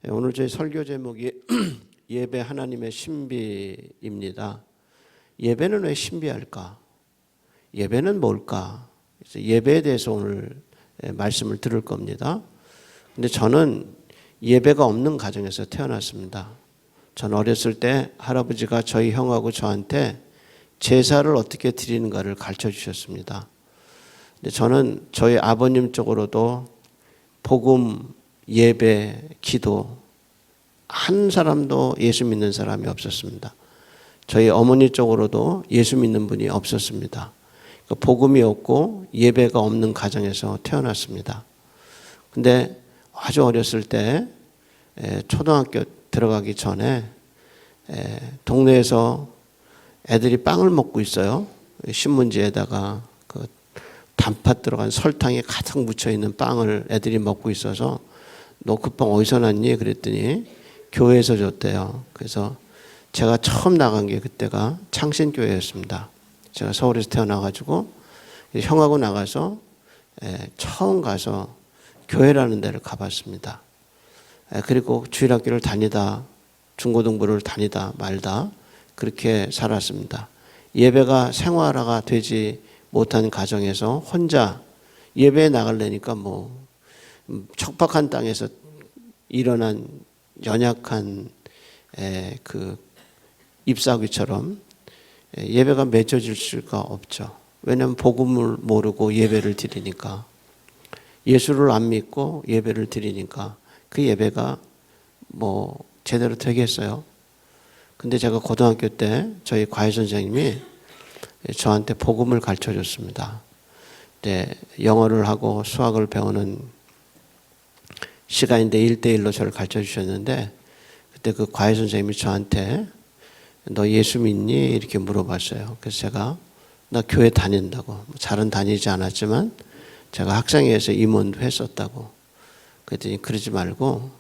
오늘 저희 설교 제목이 예배 하나님의 신비입니다. 예배는 왜 신비할까? 예배는 뭘까? 그래서 예배에 대해서 오늘 말씀을 들을 겁니다. 근데 저는 예배가 없는 가정에서 태어났습니다. 전 어렸을 때 할아버지가 저희 형하고 저한테 제사를 어떻게 드리는가를 가르쳐 주셨습니다. 근데 저는 저희 아버님 쪽으로도 복음, 예배, 기도 한 사람도 예수 믿는 사람이 없었습니다. 저희 어머니 쪽으로도 예수 믿는 분이 없었습니다. 복음이 없고 예배가 없는 가정에서 태어났습니다. 근데 아주 어렸을 때 초등학교 들어가기 전에 동네에서 애들이 빵을 먹고 있어요. 신문지에다가 그 단팥 들어간 설탕이 가득 묻혀 있는 빵을 애들이 먹고 있어서 너 그 빵 어디서 났니? 그랬더니 교회에서 줬대요. 그래서 제가 처음 나간 게 그때가 창신교회였습니다. 제가 서울에서 태어나가지고 형하고 나가서 처음 가서 교회라는 데를 가봤습니다. 그리고 주일학교를 다니다 중고등부를 다니다 말다 그렇게 살았습니다. 예배가 생활화가 되지 못한 가정에서 혼자 예배에 나가려니까 척박한 땅에서 일어난 연약한 그 잎사귀처럼 예배가 맺어질 수가 없죠. 왜냐하면 복음을 모르고 예배를 드리니까, 예수를 안 믿고 예배를 드리니까 그 예배가 제대로 되겠어요. 근데 제가 고등학교 때 저희 과외 선생님이 저한테 복음을 가르쳐 줬습니다. 영어를 하고 수학을 배우는 시간인데 1대1로 저를 가르쳐 주셨는데, 그때 그 과외 선생님이 저한테 너 예수 믿니? 이렇게 물어봤어요. 그래서 제가 나 교회 다닌다고, 잘은 다니지 않았지만 제가 학생회에서 임원도 했었다고. 그랬더니 그러지 말고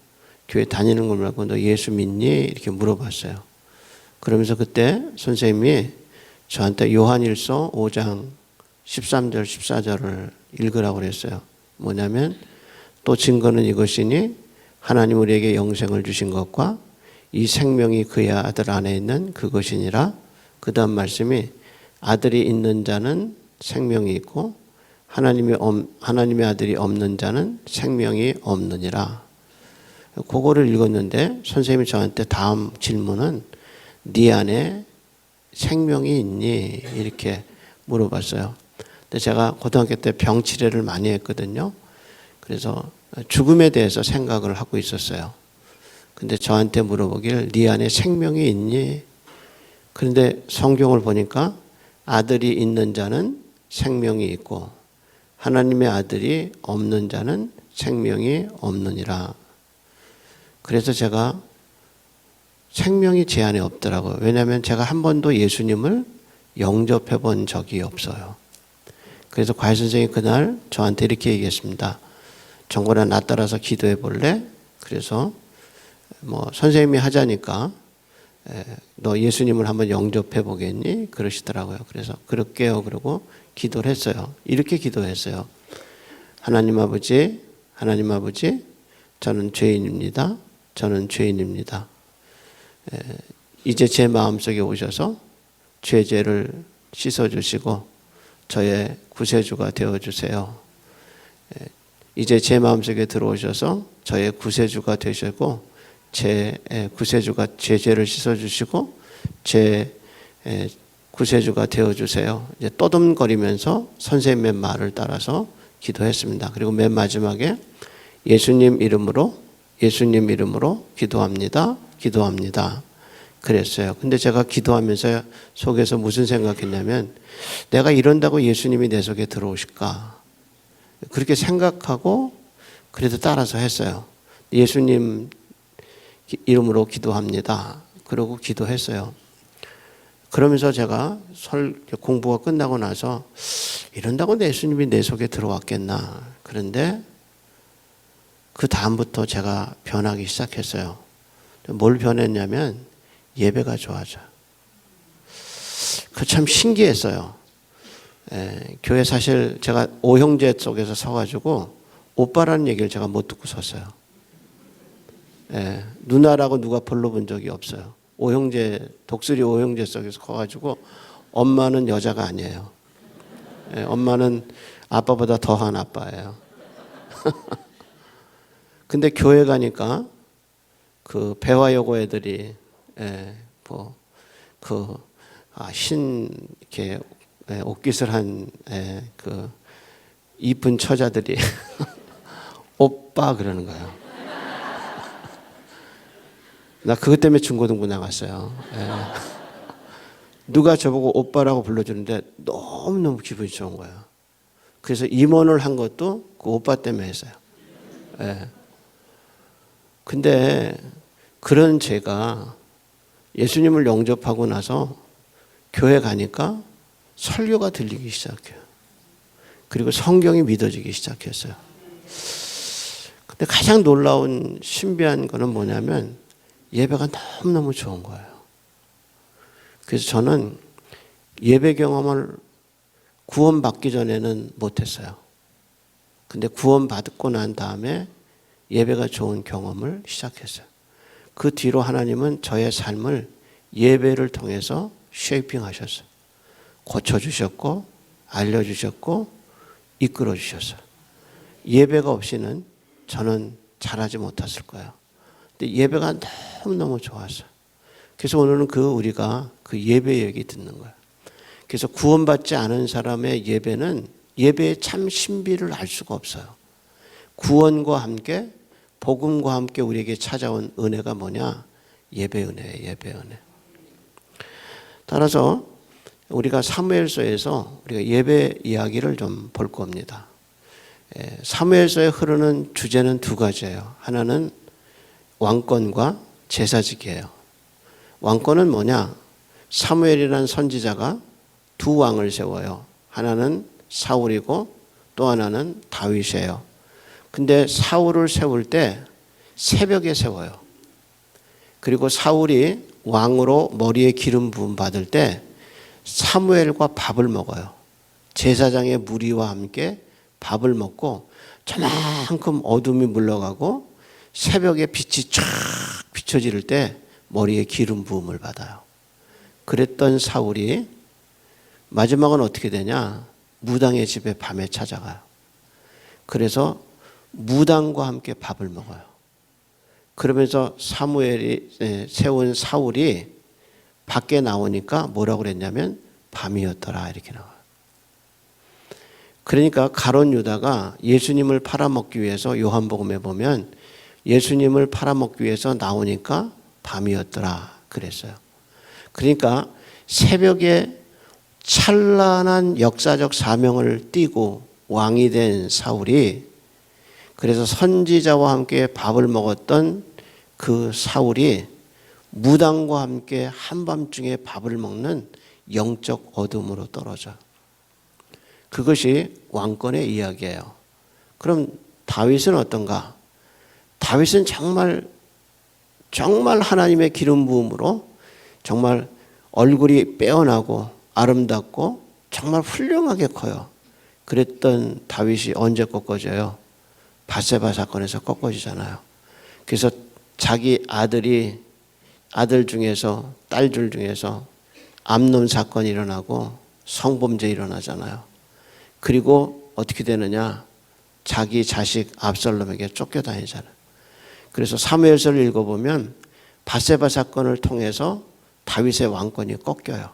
교회 다니는 걸 말고 너 예수 믿니? 이렇게 물어봤어요. 그러면서 그때 선생님이 저한테 요한일서 5장 13절 14절을 읽으라고 그랬어요. 뭐냐면 또 증거는 이것이니 하나님 우리에게 영생을 주신 것과 이 생명이 그의 아들 안에 있는 그것이니라. 그 다음 말씀이 아들이 있는 자는 생명이 있고 하나님의 아들이 없는 자는 생명이 없느니라. 그거를 읽었는데 선생님이 저한테 다음 질문은 네 안에 생명이 있니? 이렇게 물어봤어요. 근데 제가 고등학교 때 병치레를 많이 했거든요. 그래서 죽음에 대해서 생각을 하고 있었어요. 근데 저한테 물어보길 네 안에 생명이 있니? 그런데 성경을 보니까 아들이 있는 자는 생명이 있고 하나님의 아들이 없는 자는 생명이 없느니라. 그래서 제가 생명이 제 안에 없더라고요. 왜냐하면 제가 한 번도 예수님을 영접해 본 적이 없어요. 그래서 과외 선생님이 그날 저한테 이렇게 얘기했습니다. 정권아 나 따라서 기도해 볼래? 그래서 선생님이 하자니까 너 예수님을 한번 영접해 보겠니? 그러시더라고요. 그래서 그럴게요. 그러고 기도를 했어요. 이렇게 기도했어요. 하나님 아버지, 저는 죄인입니다. 이제 제 마음속에 오셔서 죄를 씻어주시고 저의 구세주가 되어주세요. 이제 제 마음속에 들어오셔서 저의 구세주가 되시고 제 죄를 씻어주시고 제 구세주가 되어주세요. 이제 떠듬거리면서 선생님의 말을 따라서 기도했습니다. 그리고 맨 마지막에 예수님 이름으로 기도합니다. 그랬어요. 근데 제가 기도하면서 속에서 무슨 생각했냐면 내가 이런다고 예수님이 내 속에 들어오실까? 그렇게 생각하고 그래도 따라서 했어요. 예수님 이름으로 기도합니다. 그러고 기도했어요. 그러면서 제가 공부가 끝나고 나서 이런다고 예수님이 내 속에 들어왔겠나. 그런데 그 다음부터 제가 변하기 시작했어요. 뭘 변했냐면 예배가 좋아져요. 그 참 신기했어요. 교회 사실 제가 오형제 속에서 서가지고 오빠라는 얘기를 제가 못 듣고 섰어요. 예, 누나라고 누가 불러본 적이 없어요. 독수리 오형제 속에서 커가지고 엄마는 여자가 아니에요. 예, 엄마는 아빠보다 더한 아빠예요. 근데 교회 가니까 그 배화여고 애들이 흰 이렇게 옷깃을 한 그 이쁜 처자들이 오빠 그러는 거예요. 나 그것 때문에 중고등부 나갔어요. 누가 저보고 오빠라고 불러주는데 너무너무 기분이 좋은 거예요. 그래서 임원을 한 것도 그 오빠 때문에 했어요. 근데 그런 제가 예수님을 영접하고 나서 교회 가니까 설교가 들리기 시작해요. 그리고 성경이 믿어지기 시작했어요. 근데 가장 놀라운 신비한 거는 뭐냐면 예배가 너무너무 좋은 거예요. 그래서 저는 예배 경험을 구원받기 전에는 못했어요. 근데 구원받고 난 다음에 예배가 좋은 경험을 시작했어요. 그 뒤로 하나님은 저의 삶을 예배를 통해서 쉐이핑 하셨어요. 고쳐주셨고 알려주셨고 이끌어주셨어요. 예배가 없이는 저는 잘하지 못했을 거예요. 근데 예배가 너무너무 좋았어요. 그래서 오늘은 우리가 그 예배 얘기 듣는 거예요. 그래서 구원받지 않은 사람의 예배는 예배의 참 신비를 알 수가 없어요. 구원과 함께 복음과 함께 우리에게 찾아온 은혜가 뭐냐? 예배 은혜예요. 예배 은혜. 따라서 우리가 사무엘서에서 우리가 예배 이야기를 좀 볼 겁니다. 사무엘서에 흐르는 주제는 두 가지예요. 하나는 왕권과 제사지기예요. 왕권은 뭐냐? 사무엘이라는 선지자가 두 왕을 세워요. 하나는 사울이고 또 하나는 다윗이에요. 근데 사울을 세울 때 새벽에 세워요. 그리고 사울이 왕으로 머리에 기름 부음 받을 때 사무엘과 밥을 먹어요. 제사장의 무리와 함께 밥을 먹고 저만큼 어둠이 물러가고 새벽에 빛이 쫙 비춰질 때 머리에 기름 부음을 받아요. 그랬던 사울이 마지막은 어떻게 되냐? 무당의 집에 밤에 찾아가요. 그래서 무당과 함께 밥을 먹어요. 그러면서 사무엘이 세운 사울이 밖에 나오니까 뭐라고 그랬냐면 밤이었더라 이렇게 나와요. 그러니까 가룟 유다가 예수님을 팔아먹기 위해서 요한복음에 보면 예수님을 팔아먹기 위해서 나오니까 밤이었더라 그랬어요. 그러니까 새벽에 찬란한 역사적 사명을 띠고 왕이 된 사울이, 그래서 선지자와 함께 밥을 먹었던 그 사울이 무당과 함께 한밤중에 밥을 먹는 영적 어둠으로 떨어져. 그것이 왕권의 이야기예요. 그럼 다윗은 어떤가? 다윗은 정말 하나님의 기름 부음으로 정말 얼굴이 빼어나고 아름답고 정말 훌륭하게 커요. 그랬던 다윗이 언제 꺾어져요? 밧세바 사건에서 꺾어지잖아요. 그래서 자기 아들 중에서 딸들 중에서 암논 사건이 일어나고 성범죄 일어나잖아요. 그리고 어떻게 되느냐? 자기 자식 압살롬에게 쫓겨다니잖아요. 그래서 사무엘서를 읽어보면 밧세바 사건을 통해서 다윗의 왕권이 꺾여요.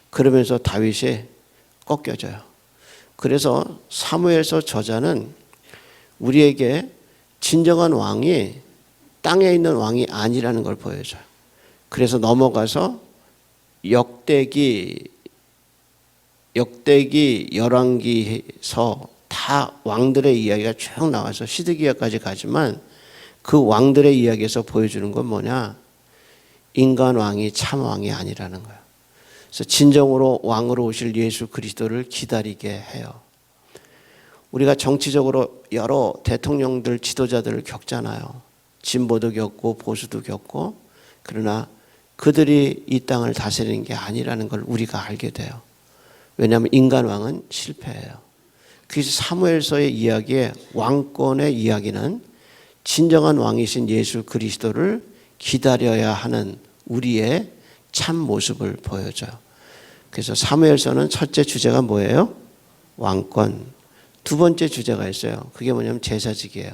그러면서 다윗이 꺾여져요. 그래서 사무엘서 저자는 우리에게 진정한 왕이 땅에 있는 왕이 아니라는 걸 보여줘요. 그래서 넘어가서 역대기, 열왕기서 다 왕들의 이야기가 쭉 나와서 시드기야까지 가지만 그 왕들의 이야기에서 보여주는 건 뭐냐? 인간 왕이 참 왕이 아니라는 거예요. 그래서 진정으로 왕으로 오실 예수 그리스도를 기다리게 해요. 우리가 정치적으로 여러 대통령들, 지도자들을 겪잖아요. 진보도 겪고 보수도 겪고. 그러나 그들이 이 땅을 다스리는 게 아니라는 걸 우리가 알게 돼요. 왜냐하면 인간 왕은 실패해요. 그래서 사무엘서의 이야기에 왕권의 이야기는 진정한 왕이신 예수 그리스도를 기다려야 하는 우리의 참 모습을 보여줘요. 그래서 사무엘서는 첫째 주제가 뭐예요? 왕권. 두 번째 주제가 있어요. 그게 뭐냐면 제사직이에요.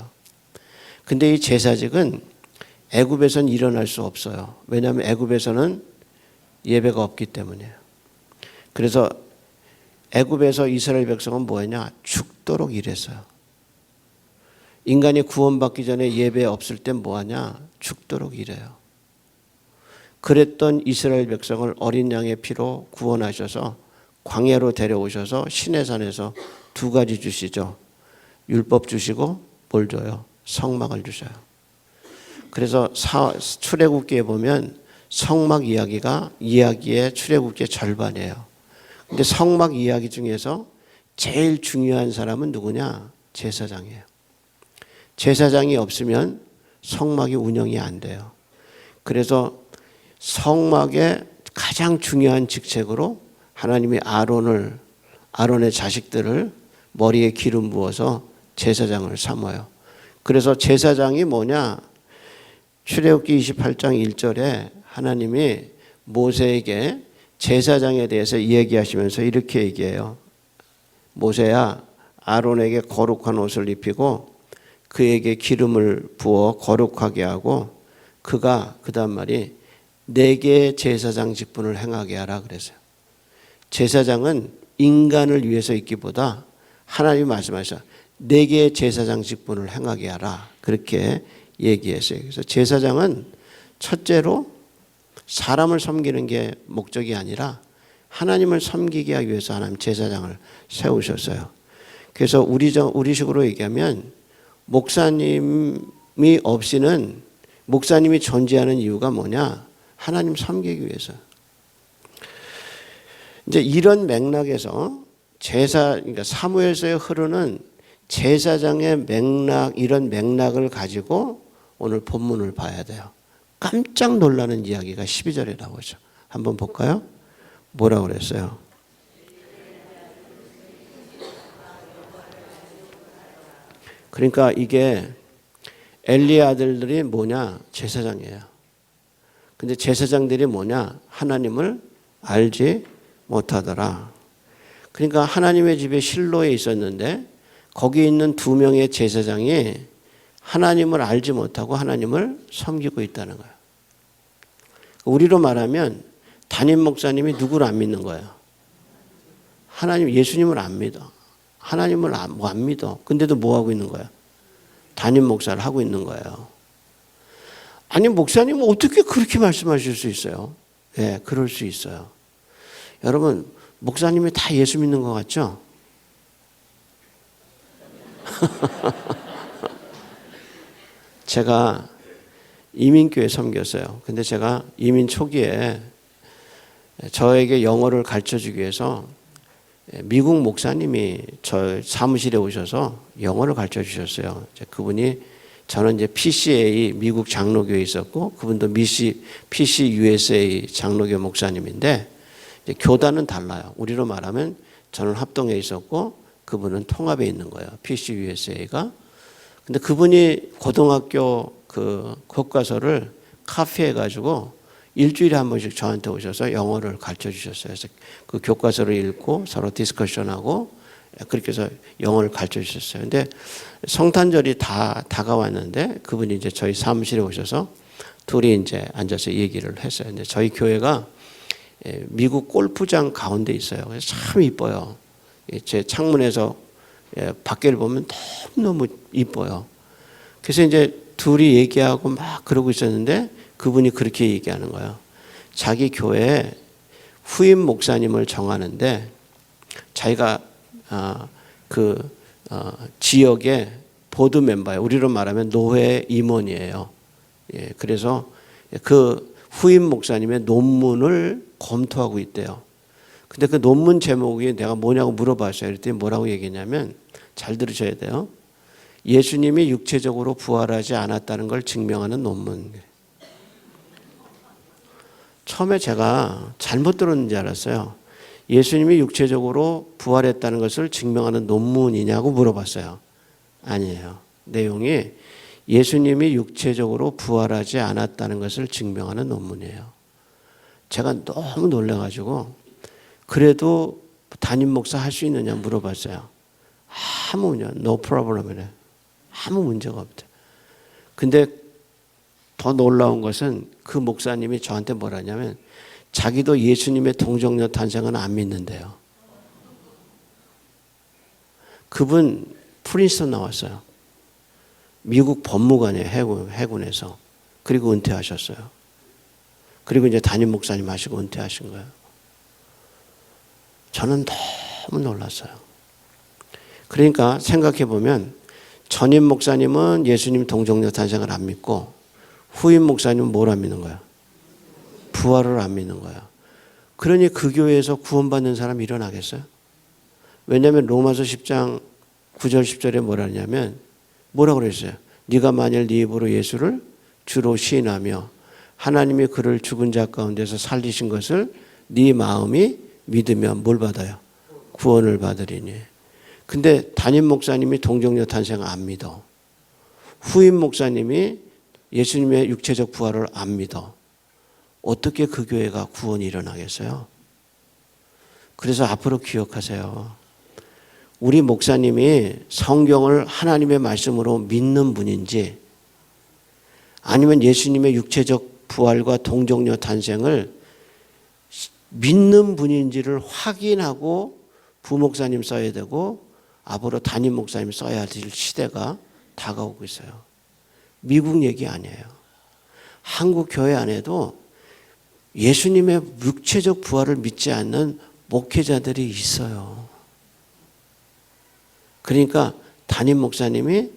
근데 이 제사직은 애굽에서는 일어날 수 없어요. 왜냐하면 애굽에서는 예배가 없기 때문이에요. 그래서 애굽에서 이스라엘 백성은 뭐했냐? 죽도록 일했어요. 인간이 구원받기 전에 예배 없을 땐 뭐하냐? 죽도록 일해요. 그랬던 이스라엘 백성을 어린 양의 피로 구원하셔서 광야로 데려오셔서 시내산에서 두 가지 주시죠. 율법 주시고 뭘 줘요? 성막을 주셔요. 그래서 출애굽기에 보면 성막 이야기가 이야기의 출애굽기의 절반이에요. 근데 성막 이야기 중에서 제일 중요한 사람은 누구냐? 제사장이에요. 제사장이 없으면 성막이 운영이 안 돼요. 그래서 성막의 가장 중요한 직책으로 하나님이 아론의 자식들을 머리에 기름 부어서 제사장을 삼아요. 그래서 제사장이 뭐냐? 출애굽기 28장 1절에 하나님이 모세에게 제사장에 대해서 얘기하시면서 이렇게 얘기해요. 모세야, 아론에게 거룩한 옷을 입히고 그에게 기름을 부어 거룩하게 하고 그가 그 다음 말이 내게 제사장 직분을 행하게 하라 그랬어요. 제사장은 인간을 위해서 있기보다 하나님이 말씀하셔서 내게 제사장 직분을 행하게 하라 그렇게 얘기했어요. 그래서 제사장은 첫째로 사람을 섬기는 게 목적이 아니라 하나님을 섬기기 위해서 하나님 제사장을 세우셨어요. 그래서 우리식으로 얘기하면 목사님이 없이는 목사님이 존재하는 이유가 뭐냐? 하나님 섬기기 위해서. 이제 이런 맥락에서 그러니까 사무엘서에 흐르는 제사장의 맥락, 이런 맥락을 가지고 오늘 본문을 봐야 돼요. 깜짝 놀라는 이야기가 12절에 나오죠. 한번 볼까요? 뭐라고 그랬어요? 그러니까 이게 엘리의 아들들이 뭐냐? 제사장이에요. 근데 제사장들이 뭐냐? 하나님을 알지 못하더라. 그러니까 하나님의 집에 실로에 있었는데 거기 있는 두 명의 제사장이 하나님을 알지 못하고 하나님을 섬기고 있다는 거예요. 우리로 말하면 담임 목사님이 누구를 안 믿는 거예요? 하나님, 예수님을 안 믿어. 하나님을 안 믿어. 근데도 뭐 하고 있는 거야? 담임 목사를 하고 있는 거예요. 아니, 목사님은 어떻게 그렇게 말씀하실 수 있어요? 예, 그럴 수 있어요. 여러분, 목사님이 다 예수 믿는 것 같죠? 제가 이민교회 섬겼어요. 근데 제가 이민 초기에 저에게 영어를 가르쳐주기 위해서 미국 목사님이 저 사무실에 오셔서 영어를 가르쳐 주셨어요. 그분이 저는 이제 PCA 미국 장로교에 있었고 그분도 PC USA 장로교 목사님인데 이제 교단은 달라요. 우리로 말하면 저는 합동에 있었고 그분은 통합에 있는 거예요. PC USA가. 근데 그분이 고등학교 그 교과서를 카피해 가지고 일주일에 한 번씩 저한테 오셔서 영어를 가르쳐 주셨어요. 그래서 그 교과서를 읽고 서로 디스커션하고 그렇게 해서 영어를 가르쳐 주셨어요. 근데 성탄절이 다 다가왔는데 그분이 이제 저희 사무실에 오셔서 둘이 이제 앉아서 얘기를 했어요. 근데 저희 교회가 미국 골프장 가운데 있어요. 그래서 참 이뻐요. 제 창문에서 밖을 보면 너무너무 이뻐요. 그래서 이제 둘이 얘기하고 막 그러고 있었는데 그분이 그렇게 얘기하는 거예요. 자기 교회에 후임 목사님을 정하는데 자기가 지역의 보드 멤버예요. 우리로 말하면 노회 임원이에요. 예, 그래서 그 후임 목사님의 논문을 검토하고 있대요. 근데 그 논문 제목이 내가 뭐냐고 물어봤어요. 그랬더니 뭐라고 얘기했냐면 잘 들으셔야 돼요. 예수님이 육체적으로 부활하지 않았다는 걸 증명하는 논문. 처음에 제가 잘못 들었는 줄 알았어요. 예수님이 육체적으로 부활했다는 것을 증명하는 논문이냐고 물어봤어요. 아니에요. 내용이 예수님이 육체적으로 부활하지 않았다는 것을 증명하는 논문이에요. 제가 너무 놀라가지고 그래도 담임 목사 할 수 있느냐 물어봤어요. no problem이래. 아무 문제가 없대. 근데 더 놀라운 것은 그 목사님이 저한테 뭐라냐면 자기도 예수님의 동정녀 탄생은 안 믿는데요. 그분 프린스턴 나왔어요. 미국 법무관이에요. 해군에서. 그리고 은퇴하셨어요. 그리고 이제 담임 목사님 하시고 은퇴하신 거예요. 저는 너무 놀랐어요. 그러니까 생각해 보면 전임 목사님은 예수님 동정녀 탄생을 안 믿고 후임 목사님은 뭘 안 믿는 거야? 부활을 안 믿는 거야. 그러니 그 교회에서 구원받는 사람이 일어나겠어요? 왜냐하면 로마서 10장 9절 10절에 뭐라 하냐면 뭐라고 그랬어요? 네가 만일 네 입으로 예수를 주로 시인하며 하나님이 그를 죽은 자 가운데서 살리신 것을 네 마음이 믿으면 뭘 받아요? 구원을 받으리니. 근데 담임 목사님이 동정녀 탄생을 안 믿어. 후임 목사님이 예수님의 육체적 부활을 안 믿어. 어떻게 그 교회가 구원이 일어나겠어요? 그래서 앞으로 기억하세요. 우리 목사님이 성경을 하나님의 말씀으로 믿는 분인지 아니면 예수님의 육체적 부활과 동정녀 탄생을 믿는 분인지를 확인하고 부목사님 써야 되고 앞으로 담임 목사님 써야 될 시대가 다가오고 있어요. 미국 얘기 아니에요. 한국 교회 안에도 예수님의 육체적 부활을 믿지 않는 목회자들이 있어요. 그러니까 담임 목사님이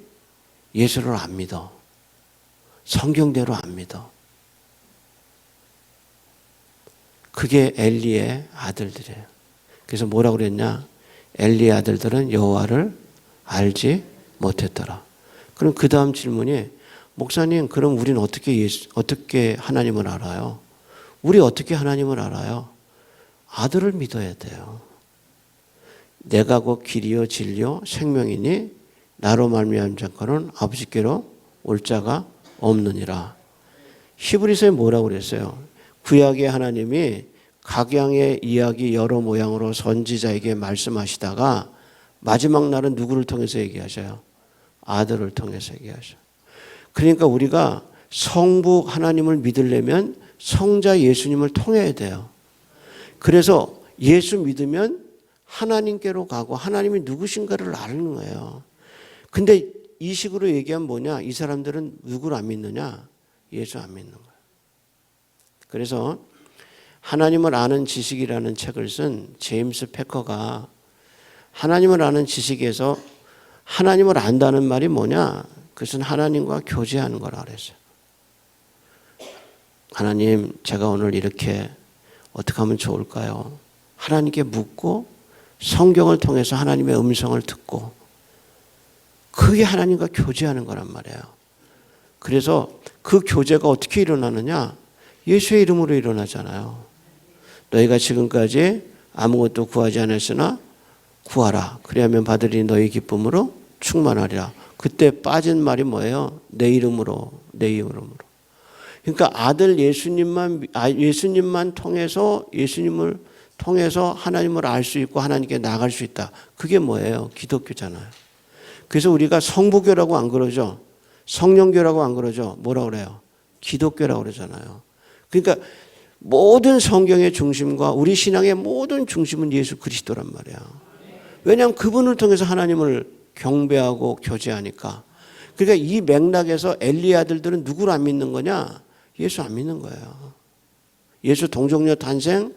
예수를 안 믿어. 성경대로 안 믿어. 그게 엘리의 아들들이에요. 그래서 뭐라고 그랬냐? 엘리의 아들들은 여호와를 알지 못했더라. 그럼 그 다음 질문이 목사님 그럼 우리는 어떻게 하나님을 알아요? 우리 어떻게 하나님을 알아요? 아들을 믿어야 돼요. 내가 곧 길이요 진리요 생명이니 나로 말미암은 자는 아버지께로 올 자가 없느니라. 히브리서에 뭐라고 그랬어요? 구약의 하나님이 각양의 이야기 여러 모양으로 선지자에게 말씀하시다가 마지막 날은 누구를 통해서 얘기하셔요? 아들을 통해서 얘기하셔요. 그러니까 우리가 성부 하나님을 믿으려면 성자 예수님을 통해야 돼요. 그래서 예수 믿으면 하나님께로 가고 하나님이 누구신가를 아는 거예요. 근데 이 식으로 얘기하면 뭐냐? 이 사람들은 누구를 안 믿느냐? 예수 안 믿는 거예요. 그래서 하나님을 아는 지식이라는 책을 쓴 제임스 패커가 하나님을 아는 지식에서 하나님을 안다는 말이 뭐냐? 그것은 하나님과 교제하는 거라 그랬어요. 하나님, 제가 오늘 이렇게 어떻게 하면 좋을까요? 하나님께 묻고 성경을 통해서 하나님의 음성을 듣고 그게 하나님과 교제하는 거란 말이에요. 그래서 그 교제가 어떻게 일어나느냐? 예수의 이름으로 일어나잖아요. 너희가 지금까지 아무것도 구하지 않았으나 구하라. 그리하면 받으리니 너희 기쁨으로 충만하리라. 그때 빠진 말이 뭐예요? 내 이름으로, 내 이름으로. 그러니까 아들 예수님만 통해서 예수님을 통해서 하나님을 알 수 있고 하나님께 나갈 수 있다. 그게 뭐예요? 기독교잖아요. 그래서 우리가 성부교라고 안 그러죠. 성령교라고 안 그러죠. 뭐라고 그래요? 기독교라고 그러잖아요. 그러니까 모든 성경의 중심과 우리 신앙의 모든 중심은 예수 그리스도란 말이야. 왜냐하면 그분을 통해서 하나님을 경배하고 교제하니까. 그러니까 이 맥락에서 엘리 아들들은 누구를 안 믿는 거냐? 예수 안 믿는 거예요. 예수 동정녀 탄생,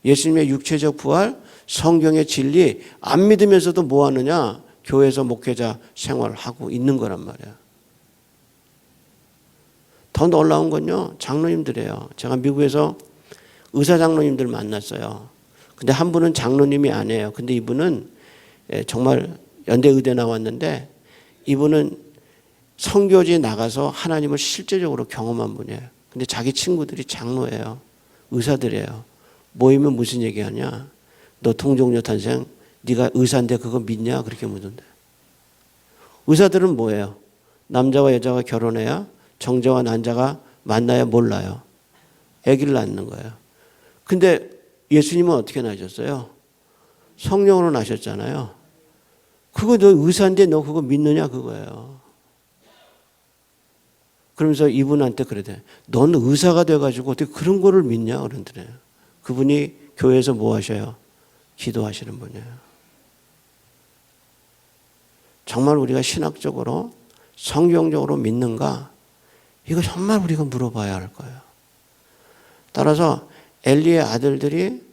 예수님의 육체적 부활, 성경의 진리 안 믿으면서도 뭐 하느냐? 교회에서 목회자 생활을 하고 있는 거란 말이야. 더 놀라운 건요, 장로님들이에요. 제가 미국에서 의사 장로님들 만났어요. 근데 한 분은 장로님이 아니에요. 근데 이분은 정말 연대 의대 나왔는데 이분은 선교지에 나가서 하나님을 실제적으로 경험한 분이에요. 근데 자기 친구들이 장로예요. 의사들이에요. 모이면 무슨 얘기하냐? 너 동정녀 탄생, 네가 의사인데 그거 믿냐? 그렇게 묻는데. 의사들은 뭐예요? 남자와 여자가 결혼해야 정자와 난자가 만나야 몰라요. 아기를 낳는 거예요. 근데 예수님은 어떻게 나셨어요? 성령으로 나셨잖아요. 그거 너 의사인데 너 그거 믿느냐 그거예요. 그러면서 이분한테 그러대. 넌 의사가 돼가지고 어떻게 그런 거를 믿냐 그러더래요. 그분이 교회에서 뭐 하셔요? 기도하시는 분이에요. 정말 우리가 신학적으로 성경적으로 믿는가? 이거 정말 우리가 물어봐야 할 거예요. 따라서 엘리의 아들들이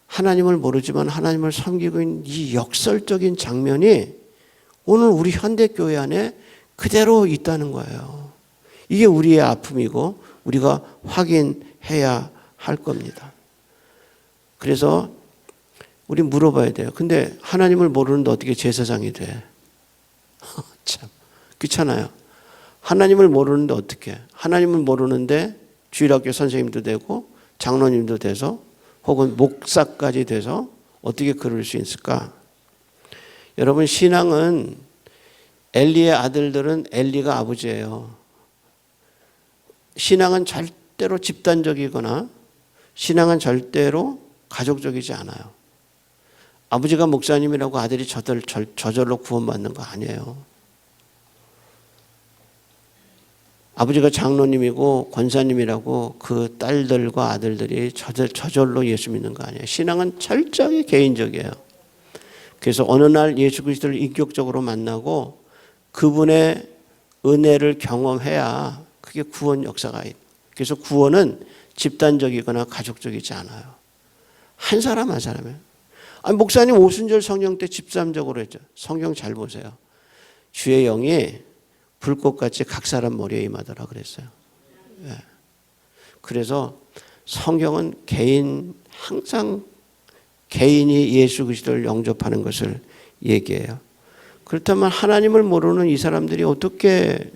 하나님을 모르지만 하나님을 섬기고 있는 이 역설적인 장면이 오늘 우리 현대교회 안에 그대로 있다는 거예요. 이게 우리의 아픔이고 우리가 확인해야 할 겁니다. 그래서 우리 물어봐야 돼요. 근데 하나님을 모르는데 어떻게 제사장이 돼? 참 귀찮아요. 하나님을 모르는데 어떻게? 하나님을 모르는데 주일학교 선생님도 되고 장로님도 돼서 혹은 목사까지 돼서 어떻게 그럴 수 있을까? 여러분 신앙은 엘리의 아들들은 엘리가 아버지예요. 신앙은 절대로 집단적이거나 신앙은 절대로 가족적이지 않아요. 아버지가 목사님이라고 아들이 저절로 구원받는 거 아니에요. 아버지가 장로님이고 권사님이라고 그 딸들과 아들들이 저절로 예수 믿는 거 아니에요. 신앙은 철저하게 개인적이에요. 그래서 어느 날 예수 그리스도를 인격적으로 만나고 그분의 은혜를 경험해야 그게 구원 역사가 있어요. 그래서 구원은 집단적이거나 가족적이지 않아요. 한 사람 한 사람이에요. 아니, 목사님 오순절 성령 때 집사적으로 했죠. 성경 잘 보세요. 주의 영이 불꽃같이 각 사람 머리에 임하더라 그랬어요. 예. 그래서 성경은 항상 개인이 예수 그리스도를 영접하는 것을 얘기해요. 그렇다면 하나님을 모르는 이 사람들이 어떻게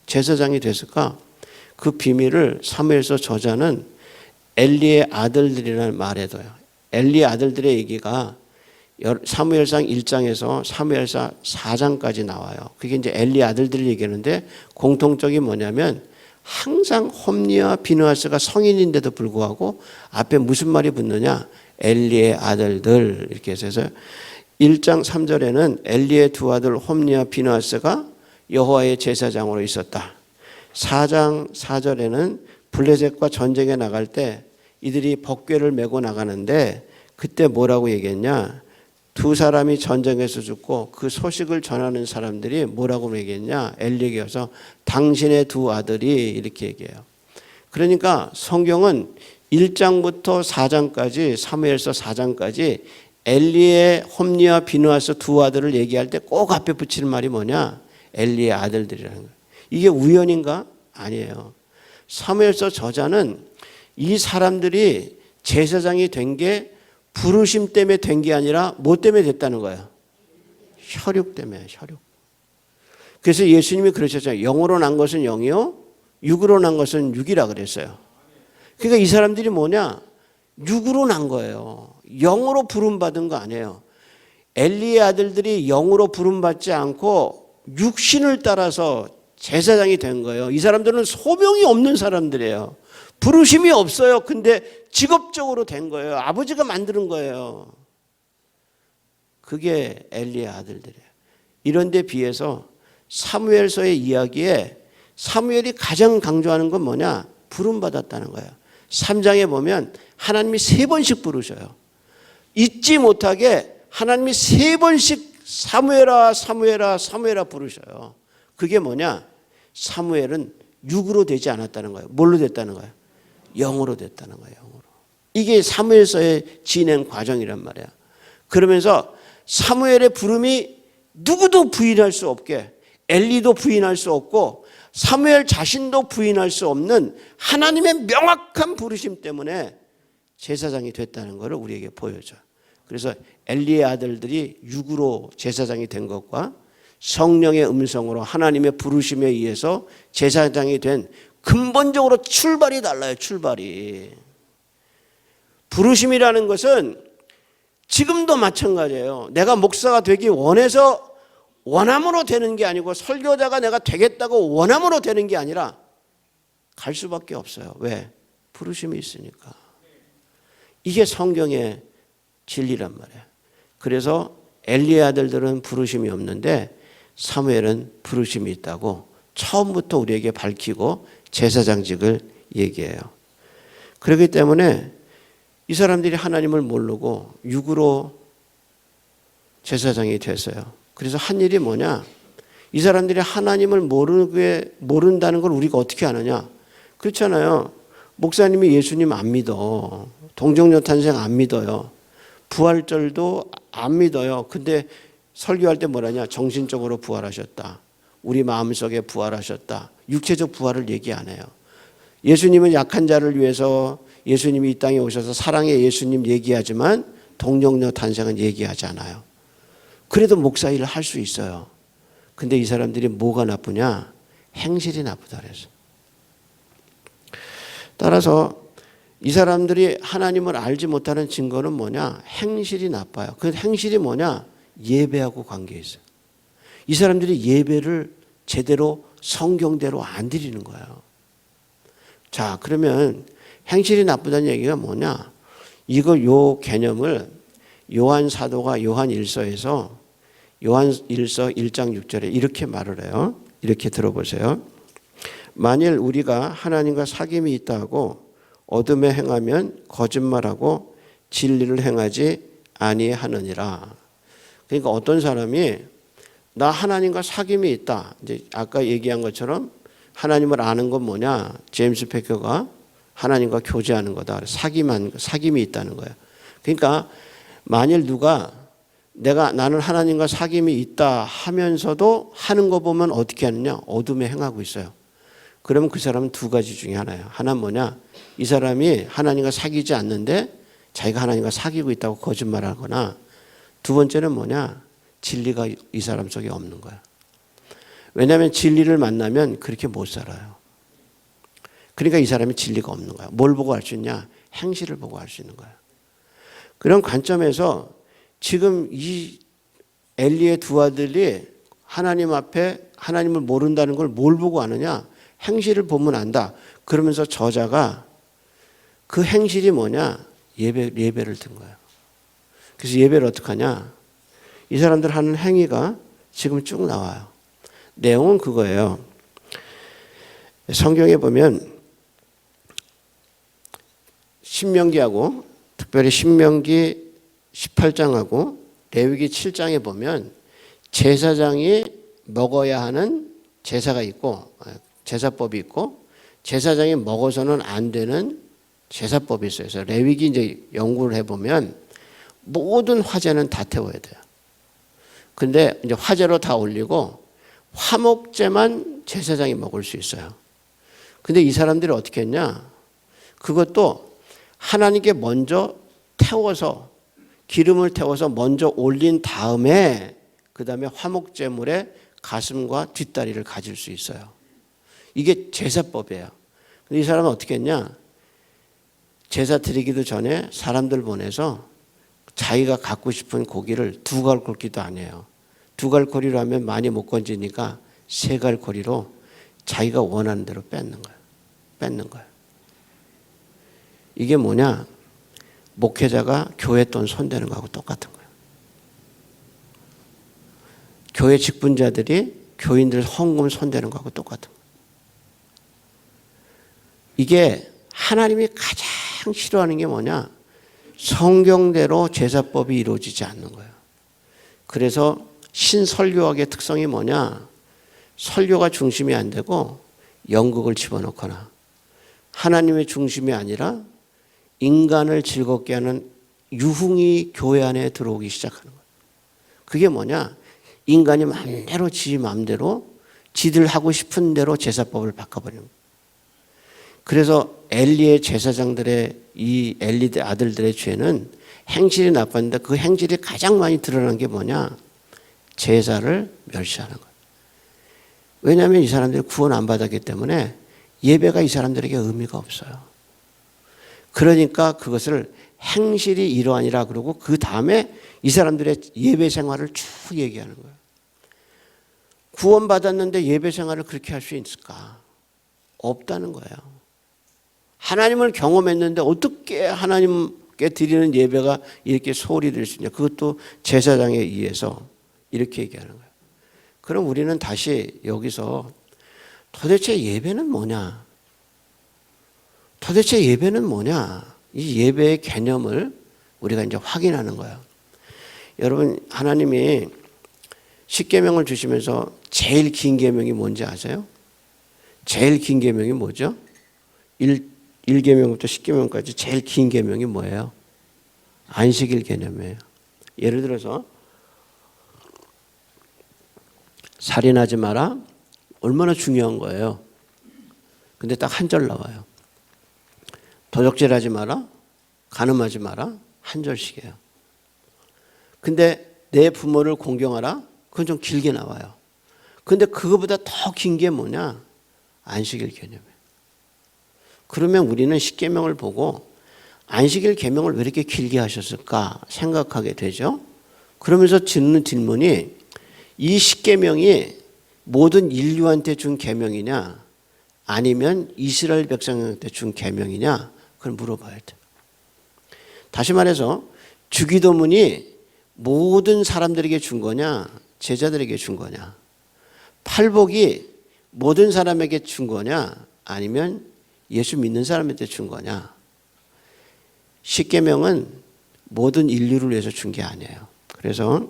제사장이 됐을까? 그 비밀을 사무엘서 저자는 엘리의 아들들이라는 말에 둬요. 엘리의 아들들의 얘기가 사무엘상 1장에서 사무엘상 4장까지 나와요. 그게 이제 엘리 아들들 얘기하는데 공통적이 뭐냐면 항상 홈리와 비느하스가 성인인데도 불구하고 앞에 무슨 말이 붙느냐? 엘리의 아들들 이렇게 해서 1장 3절에는 엘리의 두 아들 홈리와 비느하스가 여호와의 제사장으로 있었다. 4장 4절에는 블레셋과 전쟁에 나갈 때 이들이 법궤를 메고 나가는데 그때 뭐라고 얘기했냐? 두 사람이 전쟁에서 죽고 그 소식을 전하는 사람들이 뭐라고 얘기했냐? 엘리에게 와서 당신의 두 아들이 이렇게 얘기해요. 그러니까 성경은 1장부터 4장까지 사무엘서 4장까지 엘리의 홈리와 비느하스 두 아들을 얘기할 때 꼭 앞에 붙이는 말이 뭐냐? 엘리의 아들들이라는 거예요. 이게 우연인가? 아니에요. 사무엘서 저자는 이 사람들이 제사장이 된 게 부르심 때문에 된 게 아니라 뭐 때문에 됐다는 거예요? 혈육 때문에, 혈육. 그래서 예수님이 그러셨잖아요. 영으로 난 것은 영이요, 육으로 난 것은 육이라 그랬어요. 그러니까 이 사람들이 뭐냐? 육으로 난 거예요. 영으로 부름받은 거 아니에요. 엘리의 아들들이 영으로 부름받지 않고 육신을 따라서 제사장이 된 거예요. 이 사람들은 소명이 없는 사람들이에요. 부르심이 없어요. 근데 직업적으로 된 거예요. 아버지가 만드는 거예요. 그게 엘리의 아들들이에요. 이런 데 비해서 사무엘서의 이야기에 사무엘이 가장 강조하는 건 뭐냐? 부름받았다는 거예요. 3장에 보면 하나님이 3번씩 부르셔요. 잊지 못하게 하나님이 3번씩 사무엘아 사무엘아 사무엘아 부르셔요. 그게 뭐냐? 사무엘은 육으로 되지 않았다는 거예요. 뭘로 됐다는 거예요? 영으로 됐다는 거예요. 영으로. 이게 사무엘서의 진행 과정이란 말이야. 그러면서 사무엘의 부름이 누구도 부인할 수 없게, 엘리도 부인할 수 없고 사무엘 자신도 부인할 수 없는 하나님의 명확한 부르심 때문에 제사장이 됐다는 것을 우리에게 보여줘요. 그래서 엘리의 아들들이 육으로 제사장이 된 것과 성령의 음성으로 하나님의 부르심에 의해서 제사장이 된 근본적으로 출발이 달라요. 출발이. 부르심이라는 것은 지금도 마찬가지예요. 내가 목사가 되기 원해서 원함으로 되는 게 아니고 설교자가 내가 되겠다고 원함으로 되는 게 아니라 갈 수밖에 없어요. 왜? 부르심이 있으니까. 이게 성경의 진리란 말이에요. 그래서 엘리의 아들들은 부르심이 없는데 사무엘은 부르심이 있다고 처음부터 우리에게 밝히고 제사장직을 얘기해요. 그렇기 때문에 이 사람들이 하나님을 모르고 육으로 제사장이 됐어요. 그래서 한 일이 뭐냐? 이 사람들이 하나님을 모른다는 걸 우리가 어떻게 아느냐? 그렇잖아요. 목사님이 예수님 안 믿어. 동정녀 탄생 안 믿어요. 부활절도 안 믿어요. 근데 설교할 때 뭐라냐? 정신적으로 부활하셨다. 우리 마음속에 부활하셨다. 육체적 부활을 얘기 안 해요. 예수님은 약한 자를 위해서 예수님이 이 땅에 오셔서 사랑의 예수님 얘기하지만 동정녀 탄생은 얘기하지 않아요. 그래도 목사 일을 할 수 있어요. 근데 이 사람들이 뭐가 나쁘냐? 행실이 나쁘다 그래서. 따라서 이 사람들이 하나님을 알지 못하는 증거는 뭐냐? 행실이 나빠요. 그 행실이 뭐냐? 예배하고 관계 있어요. 이 사람들이 예배를 제대로 성경대로 안 드리는 거예요. 자, 그러면 행실이 나쁘다는 얘기가 뭐냐? 요 개념을 요한 사도가 요한 1서에서 요한 1서 1장 6절에 이렇게 말을 해요. 이렇게 들어보세요. 만일 우리가 하나님과 사귐이 있다 하고 어둠에 행하면 거짓말하고 진리를 행하지 아니하느니라. 그러니까 어떤 사람이 나 하나님과 사귐이 있다. 이제 아까 얘기한 것처럼 하나님을 아는 건 뭐냐? 제임스 패커가 하나님과 교제하는 거다. 사귐이 있다는 거예요. 그러니까 만일 누가 나는 하나님과 사귐이 있다 하면서도 하는 거 보면 어떻게 하느냐? 어둠에 행하고 있어요. 그러면 그 사람은 두 가지 중에 하나예요. 하나는 뭐냐? 이 사람이 하나님과 사귀지 않는데 자기가 하나님과 사귀고 있다고 거짓말하거나, 두 번째는 뭐냐? 진리가 이 사람 속에 없는 거야. 왜냐하면 진리를 만나면 그렇게 못 살아요. 그러니까 이 사람이 진리가 없는 거야. 뭘 보고 알 수 있냐? 행실을 보고 알 수 있는 거야. 그런 관점에서 지금 이 엘리의 두 아들이 하나님 앞에 하나님을 모른다는 걸 뭘 보고 아느냐? 행실을 보면 안다. 그러면서 저자가 그 행실이 뭐냐? 예배를 든 거예요. 그래서 예배를 어떻게 하냐? 이 사람들 하는 행위가 지금 쭉 나와요. 내용은 그거예요. 성경에 보면 신명기하고 특별히 신명기 18장하고 레위기 7장에 보면 제사장이 먹어야 하는 제사가 있고 제사법이 있고 제사장이 먹어서는 안 되는 제사법이 있어요. 그래서 레위기 이제 연구를 해보면 모든 화제는 다 태워야 돼요. 근데 이제 화제로 다 올리고 화목제만 제사장이 먹을 수 있어요. 근데 이 사람들이 어떻게 했냐? 그것도 하나님께 먼저 태워서 기름을 태워서 먼저 올린 다음에 그 다음에 화목제물에 가슴과 뒷다리를 가질 수 있어요. 이게 제사법이에요. 근데 이 사람은 어떻게 했냐? 제사 드리기도 전에 사람들 보내서 자기가 갖고 싶은 고기를 두 갈고리도 아니에요. 두 갈고리로 하면 많이 못 건지니까 세 갈고리로 자기가 원하는 대로 뺏는 거예요. 이게 뭐냐? 목회자가 교회 돈 손대는 거하고 똑같은 거예요. 교회 직분자들이 교인들 헌금 손대는 거하고 똑같은 거예요. 이게 하나님이 가장 싫어하는 게 뭐냐? 성경대로 제사법이 이루어지지 않는 거예요. 그래서 신설교학의 특성이 뭐냐? 설교가 중심이 안 되고 연극을 집어넣거나 하나님의 중심이 아니라 인간을 즐겁게 하는 유흥이 교회 안에 들어오기 시작하는 거예요. 그게 뭐냐? 인간이 마음대로 지 마음대로 지들 하고 싶은 대로 제사법을 바꿔버리는 거예요. 그래서 엘리의 제사장들의 이 엘리 아들들의 죄는 행실이 나빴는데 그 행실이 가장 많이 드러난 게 뭐냐? 제사를 멸시하는 거예요. 왜냐하면 이 사람들이 구원 안 받았기 때문에 예배가 이 사람들에게 의미가 없어요. 그러니까 그것을 행실이 이러하니라 그러고 그 다음에 이 사람들의 예배 생활을 쭉 얘기하는 거예요. 구원받았는데 예배 생활을 그렇게 할 수 있을까? 없다는 거예요. 하나님을 경험했는데 어떻게 하나님께 드리는 예배가 이렇게 소홀히 될 수 있냐? 그것도 제사장에 의해서 이렇게 얘기하는 거예요. 그럼 우리는 다시 여기서 도대체 예배는 뭐냐? 도대체 예배는 뭐냐? 이 예배의 개념을 우리가 이제 확인하는 거예요. 여러분, 하나님이 십계명을 주시면서 제일 긴 계명이 뭔지 아세요? 제일 긴 계명이 뭐죠? 1계명부터 10계명까지 제일 긴 계명이 뭐예요? 안식일 개념이에요. 예를 들어서 살인하지 마라. 얼마나 중요한 거예요. 근데 딱 한 절 나와요. 도적질하지 마라. 간음하지 마라. 한 절씩이에요. 근데 내 부모를 공경하라. 그건 좀 길게 나와요. 근데 그거보다 더 긴 게 뭐냐? 안식일 개념이에요. 그러면 우리는 십계명을 보고 안식일 계명을 왜 이렇게 길게 하셨을까 생각하게 되죠. 그러면서 듣는 질문이 이 십계명이 모든 인류한테 준 계명이냐 아니면 이스라엘 백성한테 준 계명이냐 그걸 물어봐야 돼요. 다시 말해서 주기도문이 모든 사람들에게 준 거냐 제자들에게 준 거냐, 팔복이 모든 사람에게 준 거냐 아니면 예수 믿는 사람한테 준 거냐. 십계명은 모든 인류를 위해서 준 게 아니에요. 그래서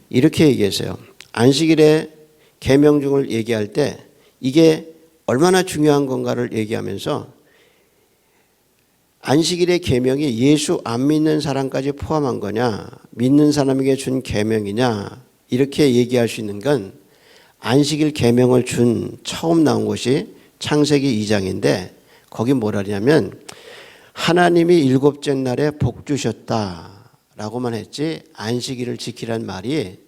이렇게 얘기했어요. 안식일의 계명 중을 얘기할 때 이게 얼마나 중요한 건가를 얘기하면서 안식일의 계명이 예수 안 믿는 사람까지 포함한 거냐 믿는 사람에게 준 계명이냐 이렇게 얘기할 수 있는 건 안식일 계명을 준 처음 나온 것이 창세기 2장인데 거기 뭐라 하냐면 하나님이 일곱째 날에 복 주셨다라고만 했지 안식일을 지키란 말이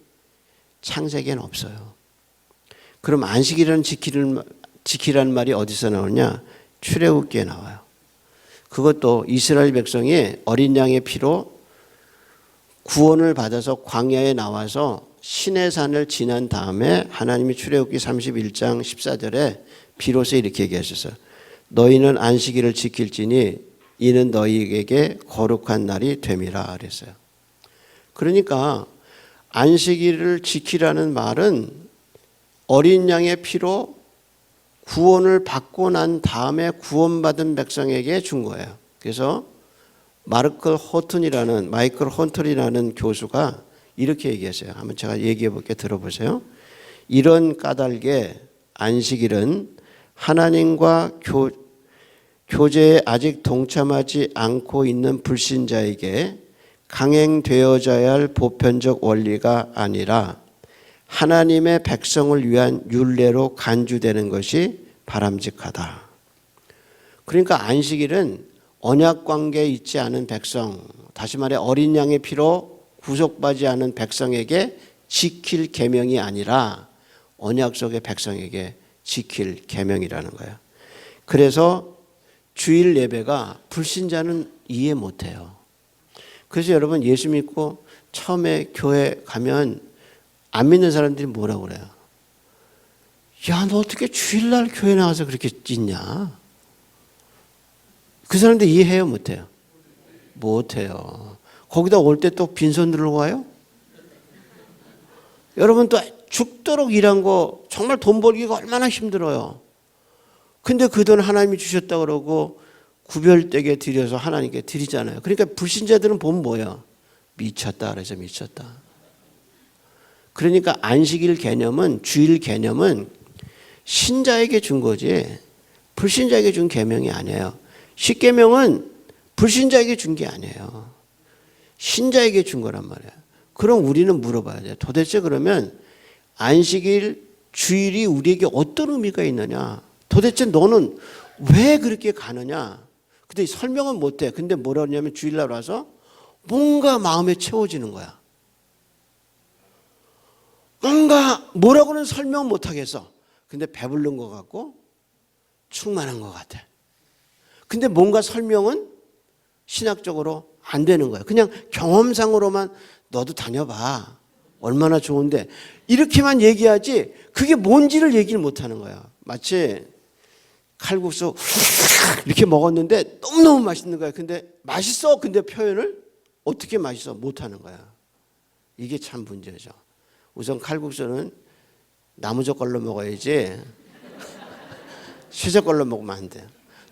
창세기에는 없어요. 그럼 안식일은 지키라는 말이 어디서 나오냐? 출애굽기에 나와요. 그것도 이스라엘 백성이 어린 양의 피로 구원을 받아서 광야에 나와서 시내산을 지난 다음에 하나님이 출애굽기 31장 14절에 비로소 이렇게 얘기하셨어요. 너희는 안식일을 지킬지니 이는 너희에게 거룩한 날이 됨이라 그랬어요. 그러니까 안식일을 지키라는 말은 어린 양의 피로 구원을 받고 난 다음에 구원받은 백성에게 준 거예요. 그래서 마이클 호튼이라는 교수가 이렇게 얘기했어요. 한번 제가 얘기해 볼게요. 들어보세요. 이런 까닭에 안식일은 하나님과 교제에 아직 동참하지 않고 있는 불신자에게 강행되어져야 할 보편적 원리가 아니라 하나님의 백성을 위한 율례로 간주되는 것이 바람직하다. 그러니까 안식일은 언약 관계에 있지 않은 백성, 다시 말해 어린 양의 피로 구속받지 않은 백성에게 지킬 계명이 아니라 언약 속의 백성에게 지킬 계명이라는 거예요. 그래서 주일 예배가 불신자는 이해 못해요. 그래서 여러분 예수 믿고 처음에 교회 가면 안 믿는 사람들이 뭐라고 그래요? 야, 너 어떻게 주일날 교회 나와서 그렇게 찢냐? 그 사람들 이해해요, 못해요? 못해요. 거기다 올 때 또 빈손 들고 와요? 여러분 또 죽도록 일한 거 정말 돈 벌기가 얼마나 힘들어요. 근데 그 돈 하나님이 주셨다 그러고 구별되게 드려서 하나님께 드리잖아요. 그러니까 불신자들은 보면 뭐야? 미쳤다 그래서 미쳤다. 그러니까 안식일 개념은 주일 개념은 신자에게 준 거지 불신자에게 준 계명이 아니에요. 십계명은 불신자에게 준 게 아니에요. 신자에게 준 거란 말이에요. 그럼 우리는 물어봐야 돼요. 도대체 그러면 안식일 주일이 우리에게 어떤 의미가 있느냐? 도대체 너는 왜 그렇게 가느냐? 근데 설명은 못해. 근데 뭐라 하냐면 주일날 와서 뭔가 마음에 채워지는 거야. 뭔가 뭐라고는 설명 못하겠어. 근데 배부른 것 같고 충만한 것 같아. 근데 뭔가 설명은 신학적으로 안 되는 거야. 그냥 경험상으로만 너도 다녀봐. 얼마나 좋은데 이렇게만 얘기하지 그게 뭔지를 얘기를 못하는 거야. 마치 칼국수 이렇게 먹었는데 너무너무 맛있는 거야. 근데 맛있어. 근데 표현을 어떻게 맛있어 못하는 거야. 이게 참 문제죠. 우선 칼국수는 나무젓갈로 먹어야지 쇠젓갈로 먹으면 안 돼요.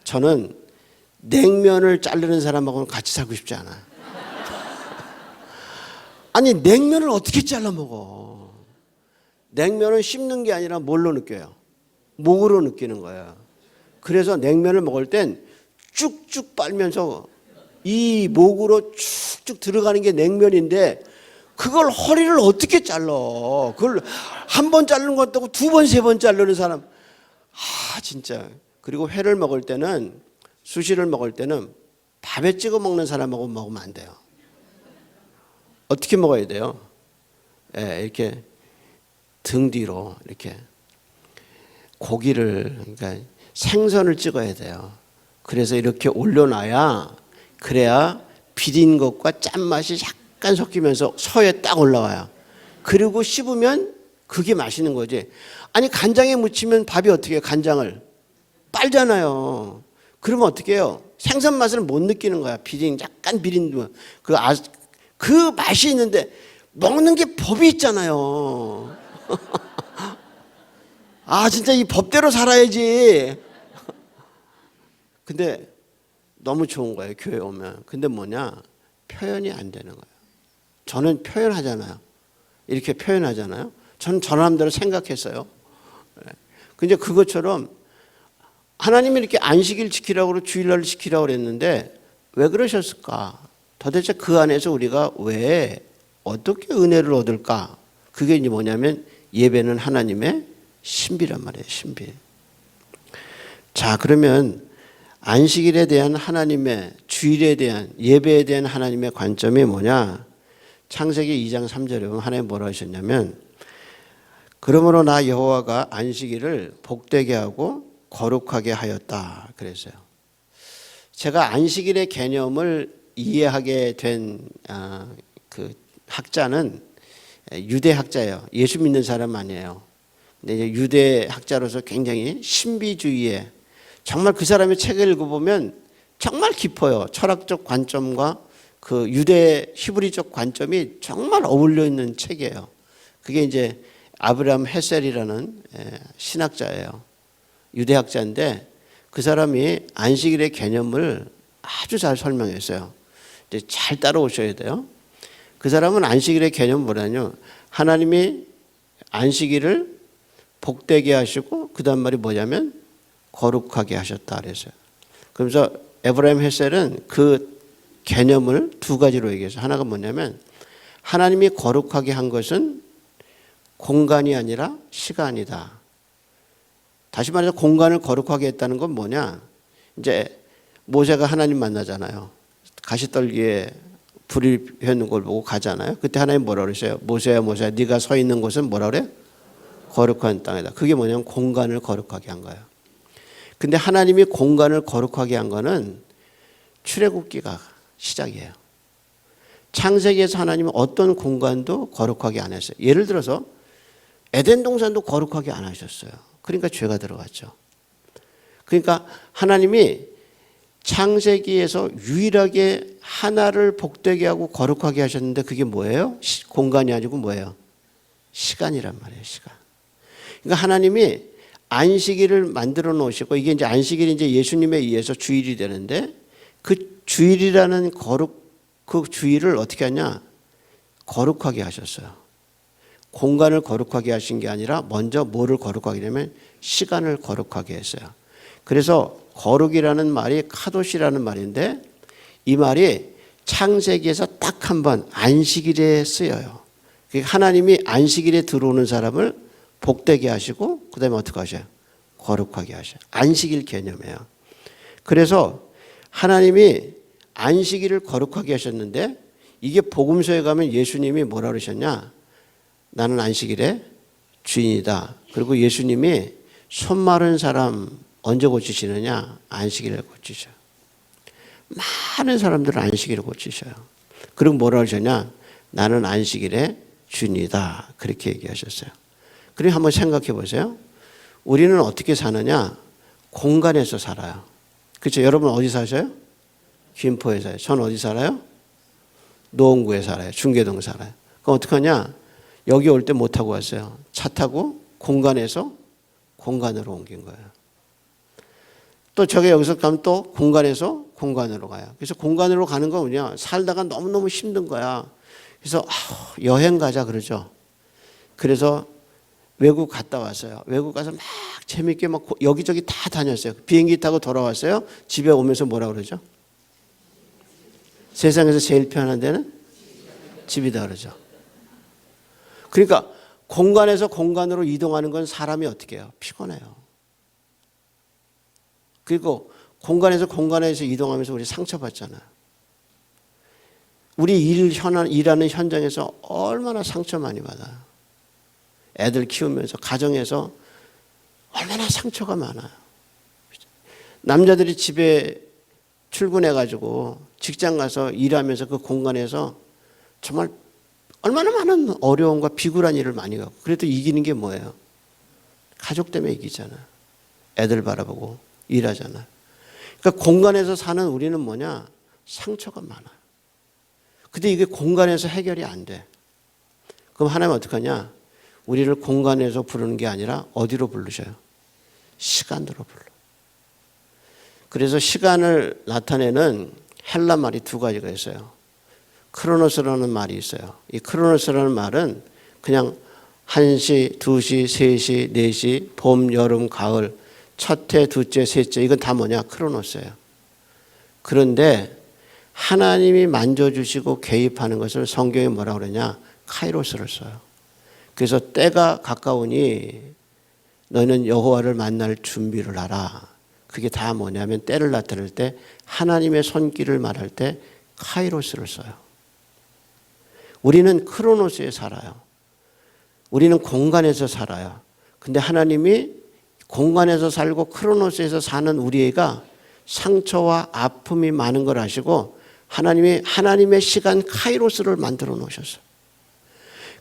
저는 냉면을 자르는 사람하고는 같이 살고 싶지 않아요. 아니 냉면을 어떻게 잘라 먹어. 냉면은 씹는 게 아니라 뭘로 느껴요? 목으로 느끼는 거야. 그래서 냉면을 먹을 땐 쭉쭉 빨면서 이 목으로 쭉쭉 들어가는 게 냉면인데 그걸 허리를 어떻게 잘라. 그걸 한 번 자르는 것도 두 번, 세 번 자르는 사람. 진짜. 그리고 회를 먹을 때는 수시를 먹을 때는 밥에 찍어 먹는 사람하고 먹으면 안 돼요. 어떻게 먹어야 돼요? 이렇게 등 뒤로 이렇게 고기를 그러니까 생선을 찍어야 돼요. 그래서 이렇게 올려놔야 그래야 비린 것과 짠맛이 약간 섞이면서 서에 딱 올라와요. 그리고 씹으면 그게 맛있는 거지. 아니 간장에 묻히면 밥이 어떻게 해요? 간장을 빨잖아요. 그러면 어떻게 해요? 생선 맛을 못 느끼는 거야. 약간 비린 그 맛이 있는데 먹는 게 법이 있잖아요. 진짜 이 법대로 살아야지. 근데 너무 좋은 거예요. 교회 오면. 근데 뭐냐? 표현이 안 되는 거예요. 저는 표현하잖아요. 이렇게 표현하잖아요. 저는 저 나름대로 생각했어요. 근데 그것처럼 하나님이 이렇게 안식일 지키라고 그러고 주일날을 지키라고 그랬는데 왜 그러셨을까? 도대체 그 안에서 우리가 왜 어떻게 은혜를 얻을까? 그게 이제 뭐냐면 예배는 하나님의 신비란 말이에요. 신비. 자, 그러면 안식일에 대한 하나님의 주일에 대한 예배에 대한 하나님의 관점이 뭐냐? 창세기 2장 3절에 보면 하나님 뭐라 하셨냐면 그러므로 나 여호와가 안식일을 복되게 하고 거룩하게 하였다 그랬어요. 제가 안식일의 개념을 이해하게 된 그 학자는 유대 학자예요. 예수 믿는 사람 아니에요. 근데 이제 유대 학자로서 굉장히 신비주의에 정말 그 사람의 책을 읽어보면 정말 깊어요. 철학적 관점과 그 유대 히브리적 관점이 정말 어울려 있는 책이에요. 그게 이제 아브라함 헤셀이라는 신학자예요. 유대학자인데 그 사람이 안식일의 개념을 아주 잘 설명했어요. 이제 잘 따라오셔야 돼요. 그 사람은 안식일의 개념은 뭐냐면 하나님이 안식일을 복되게 하시고 그 다음 말이 뭐냐면 거룩하게 하셨다 그랬어요. 그러면서 에브라임 헤셀은 그 개념을 두 가지로 얘기해서 하나가 뭐냐면 하나님이 거룩하게 한 것은 공간이 아니라 시간이다. 다시 말해서 공간을 거룩하게 했다는 건 뭐냐? 이제 모세가 하나님 만나잖아요. 가시떨기에 불이 펴는 걸 보고 가잖아요. 그때 하나님 뭐라 그러세요? 모세야 모세야 네가 서 있는 곳은 뭐라 그래? 거룩한 땅이다. 그게 뭐냐면 공간을 거룩하게 한 거예요. 근데 하나님이 공간을 거룩하게 한 거는 출애굽기가 시작이에요. 창세기에서 하나님은 어떤 공간도 거룩하게 안 했어요. 예를 들어서 에덴 동산도 거룩하게 안 하셨어요. 그러니까 죄가 들어갔죠. 그러니까 하나님이 창세기에서 유일하게 하나를 복되게 하고 거룩하게 하셨는데 그게 뭐예요? 공간이 아니고 뭐예요? 시간이란 말이에요. 시간. 그러니까 하나님이 안식일을 만들어 놓으시고 이게 이제 안식일이 이제 예수님에 의해서 주일이 되는데 그 주일이라는 그 주일을 어떻게 하냐? 거룩하게 하셨어요. 공간을 거룩하게 하신 게 아니라 먼저 뭐를 거룩하게 하냐면 시간을 거룩하게 했어요. 그래서 거룩이라는 말이 카도시라는 말인데 이 말이 창세기에서 딱 한 번 안식일에 쓰여요. 하나님이 안식일에 들어오는 사람을 복되게 하시고 그 다음에 어떻게 하셔요? 거룩하게 하셔요. 안식일 개념이에요. 그래서 하나님이 안식일을 거룩하게 하셨는데 이게 복음서에 가면 예수님이 뭐라 그러셨냐? 나는 안식일의 주인이다. 그리고 예수님이 손 마른 사람 언제 고치시느냐? 안식일에 고치셔요. 많은 사람들은 안식일에 고치셔요. 그리고 뭐라 그러셨냐? 나는 안식일의 주니다. 그렇게 얘기하셨어요. 그리고 한번 생각해 보세요. 우리는 어떻게 사느냐? 공간에서 살아요. 그렇죠? 여러분 어디 사셔요? 김포에 살아요. 전 어디 살아요? 노원구에 살아요. 중계동 살아요. 그럼 어떡하냐? 여기 올 때 못 타고 왔어요. 차 타고 공간에서 공간으로 옮긴 거예요. 또 저게 여기서 가면 또 공간에서 공간으로 가요. 그래서 공간으로 가는 건 뭐냐? 살다가 너무너무 힘든 거야. 그래서 여행 가자 그러죠. 그래서 외국 갔다 왔어요. 외국 가서 막 재밌게 막 여기저기 다 다녔어요. 비행기 타고 돌아왔어요. 집에 오면서 뭐라 그러죠? 세상에서 제일 편한 데는 집이다 그러죠. 그러니까 공간에서 공간으로 이동하는 건 사람이 어떻게 해요? 피곤해요. 그리고 공간에서 공간에서 이동하면서 우리 상처받잖아요. 우리 일하는 현장에서 얼마나 상처 많이 받아요. 애들 키우면서 가정에서 얼마나 상처가 많아요. 남자들이 집에 출근해가지고 직장 가서 일하면서 그 공간에서 정말 얼마나 많은 어려움과 비굴한 일을 많이 하고 그래도 이기는 게 뭐예요? 가족 때문에 이기잖아요. 애들 바라보고 일하잖아요. 그러니까 공간에서 사는 우리는 뭐냐? 상처가 많아요. 근데 이게 공간에서 해결이 안 돼. 그럼 하나님 어떡하냐? 우리를 공간에서 부르는 게 아니라 어디로 부르셔요? 시간으로 불러. 그래서 시간을 나타내는 헬라 말이 두 가지가 있어요. 크로노스라는 말이 있어요. 이 크로노스라는 말은 그냥 1시, 2시, 3시, 4시, 봄, 여름, 가을, 첫째, 둘째, 셋째 이건 다 뭐냐? 크로노스예요. 그런데 하나님이 만져주시고 개입하는 것을 성경에 뭐라고 그러냐? 카이로스를 써요. 그래서 때가 가까우니 너희는 여호와를 만날 준비를 하라. 그게 다 뭐냐면 때를 나타낼 때 하나님의 손길을 말할 때 카이로스를 써요. 우리는 크로노스에 살아요. 우리는 공간에서 살아요. 근데 하나님이 공간에서 살고 크로노스에서 사는 우리가 상처와 아픔이 많은 걸 아시고 하나님이 하나님의 시간 카이로스를 만들어 놓으셨어요.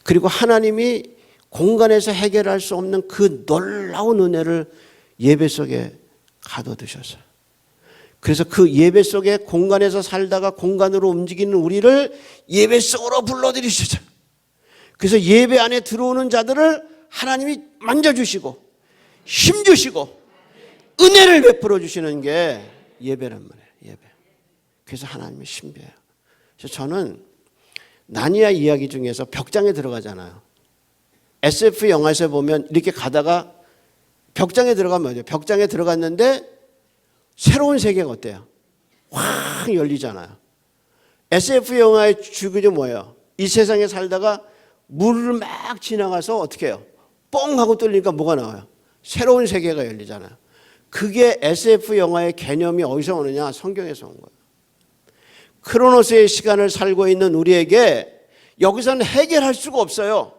그리고 하나님이 공간에서 해결할 수 없는 그 놀라운 은혜를 예배 속에 가둬두셨어요. 그래서 그 예배 속에 공간에서 살다가 공간으로 움직이는 우리를 예배 속으로 불러들이셨어요. 그래서 예배 안에 들어오는 자들을 하나님이 만져주시고 힘주시고 은혜를 베풀어 주시는 게 예배란 말이에요. 예배. 그래서 하나님의 신비해요. 그래서 저는 나니아 이야기 중에서 벽장에 들어가잖아요. SF 영화에서 보면 이렇게 가다가 벽장에 들어가면 뭐죠? 벽장에 들어갔는데 새로운 세계가 어때요? 확 열리잖아요. SF 영화의 주기는 뭐예요? 이 세상에 살다가 물을 막 지나가서 어떻게 해요? 뻥 하고 뚫리니까 뭐가 나와요? 새로운 세계가 열리잖아요. 그게 SF 영화의 개념이 어디서 오느냐? 성경에서 온 거예요. 크로노스의 시간을 살고 있는 우리에게 여기서는 해결할 수가 없어요.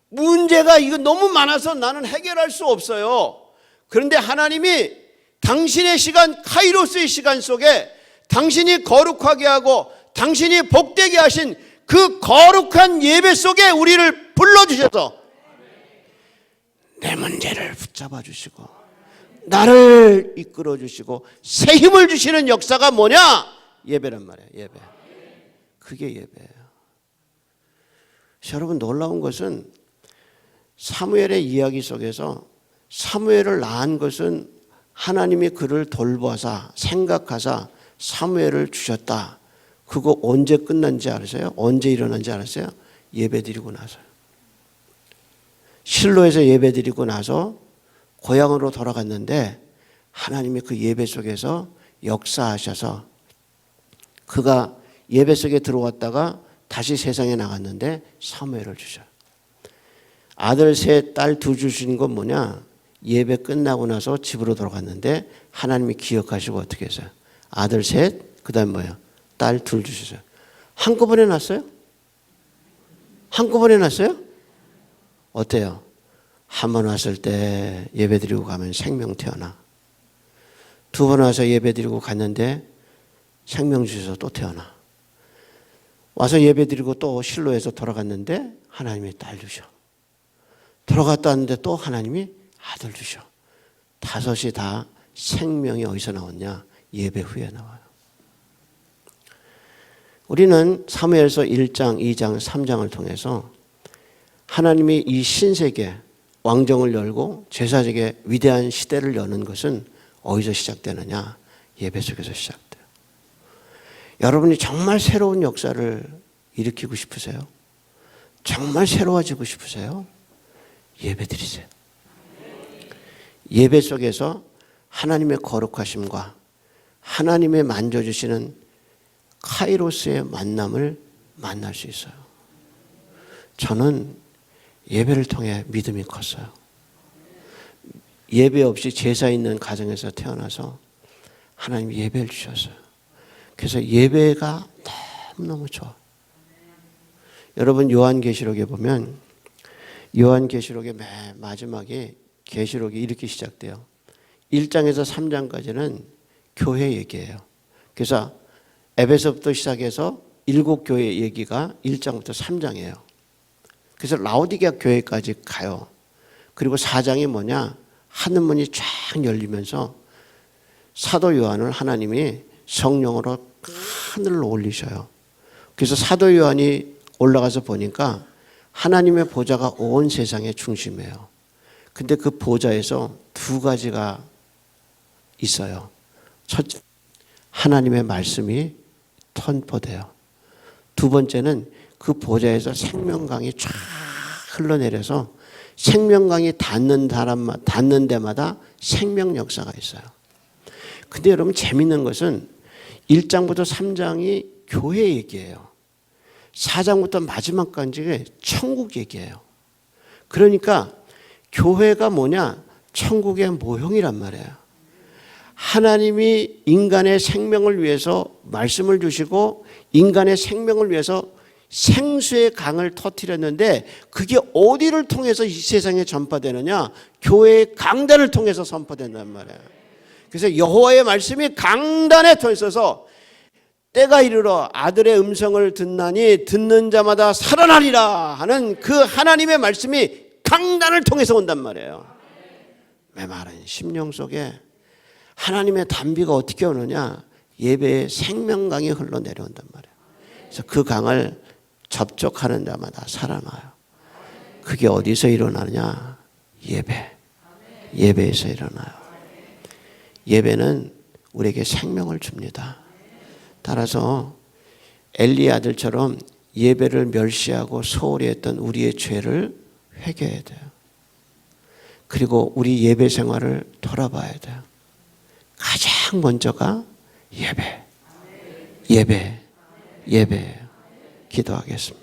문제가 이거 너무 많아서 나는 해결할 수 없어요. 그런데 하나님이 당신의 시간, 카이로스의 시간 속에 당신이 거룩하게 하고 당신이 복되게 하신 그 거룩한 예배 속에 우리를 불러주셔서 내 문제를 붙잡아 주시고 나를 이끌어 주시고 새 힘을 주시는 역사가 뭐냐? 예배란 말이에요. 예배. 그게 예배예요. 여러분 놀라운 것은 사무엘의 이야기 속에서 사무엘을 낳은 것은 하나님이 그를 돌보아서 생각하사 사무엘을 주셨다. 그거 언제 끝난지 알았어요? 언제 일어난지 알았어요? 예배드리고 나서요. 실로에서 예배드리고 나서 고향으로 돌아갔는데 하나님이 그 예배 속에서 역사하셔서 그가 예배 속에 들어왔다가 다시 세상에 나갔는데 사무엘을 주셔요. 아들 셋, 딸 둘 주신 건 뭐냐? 예배 끝나고 나서 집으로 돌아갔는데 하나님이 기억하시고 어떻게 했어요? 아들 셋, 그 다음 뭐예요? 딸 둘 주셨어요. 한꺼번에 났어요? 한꺼번에 났어요? 어때요? 한 번 왔을 때 예배 드리고 가면 생명 태어나. 두 번 와서 예배 드리고 갔는데 생명 주셔서 또 태어나. 와서 예배드리고 또 실로에서 돌아갔는데 하나님이 딸 주셔. 돌아갔다 왔는데 또 하나님이 아들 주셔. 5이 다 생명이 어디서 나왔냐? 예배 후에 나와요. 우리는 사무엘서 1장, 2장, 3장을 통해서 하나님이 이 신세계 왕정을 열고 제사적의 위대한 시대를 여는 것은 어디서 시작되느냐? 예배 속에서 시작돼요. 여러분이 정말 새로운 역사를 일으키고 싶으세요? 정말 새로워지고 싶으세요? 예배 드리세요. 예배 속에서 하나님의 거룩하심과 하나님의 만져주시는 카이로스의 만남을 만날 수 있어요. 저는 예배를 통해 믿음이 컸어요. 예배 없이 제사 있는 가정에서 태어나서 하나님이 예배를 주셨어요. 그래서 예배가 너무너무 좋아. 여러분 요한계시록에 보면 요한계시록의 맨 마지막에 계시록이 이렇게 시작돼요. 1장에서 3장까지는 교회 얘기예요. 그래서 에베소부터 시작해서 7교회 얘기가 1장부터 3장이에요. 그래서 라오디게아 교회까지 가요. 그리고 4장이 뭐냐? 하늘문이 쫙 열리면서 사도 요한을 하나님이 성령으로 하늘로 올리셔요. 그래서 사도 요한이 올라가서 보니까 하나님의 보좌가 온 세상의 중심이에요. 근데 그 보좌에서 2가지가 있어요. 첫째, 하나님의 말씀이 선포돼요. 2번째는 그 보좌에서 생명강이 쫙 흘러내려서 생명강이 닿는 데마다 생명 역사가 있어요. 근데 여러분 재밌는 것은 1장부터 3장이 교회 얘기예요. 4장부터 마지막까지 천국 얘기예요. 그러니까 교회가 뭐냐? 천국의 모형이란 말이에요. 하나님이 인간의 생명을 위해서 말씀을 주시고 인간의 생명을 위해서 생수의 강을 터뜨렸는데 그게 어디를 통해서 이 세상에 전파되느냐? 교회의 강단을 통해서 선포된단 말이에요. 그래서 여호와의 말씀이 강단에 터 있어서 때가 이르러 아들의 음성을 듣나니 듣는 자마다 살아나리라 하는 그 하나님의 말씀이 강단을 통해서 온단 말이에요. 메마른 심령 속에 하나님의 단비가 어떻게 오느냐? 예배의 생명강이 흘러내려온단 말이에요. 그래서 그 강을 접촉하는 자마다 살아나요. 그게 어디서 일어나느냐? 예배에서 일어나요. 예배는 우리에게 생명을 줍니다. 따라서 엘리의 아들처럼 예배를 멸시하고 소홀히 했던 우리의 죄를 회개해야 돼요. 그리고 우리 예배 생활을 돌아봐야 돼요. 가장 먼저가 예배. 기도하겠습니다.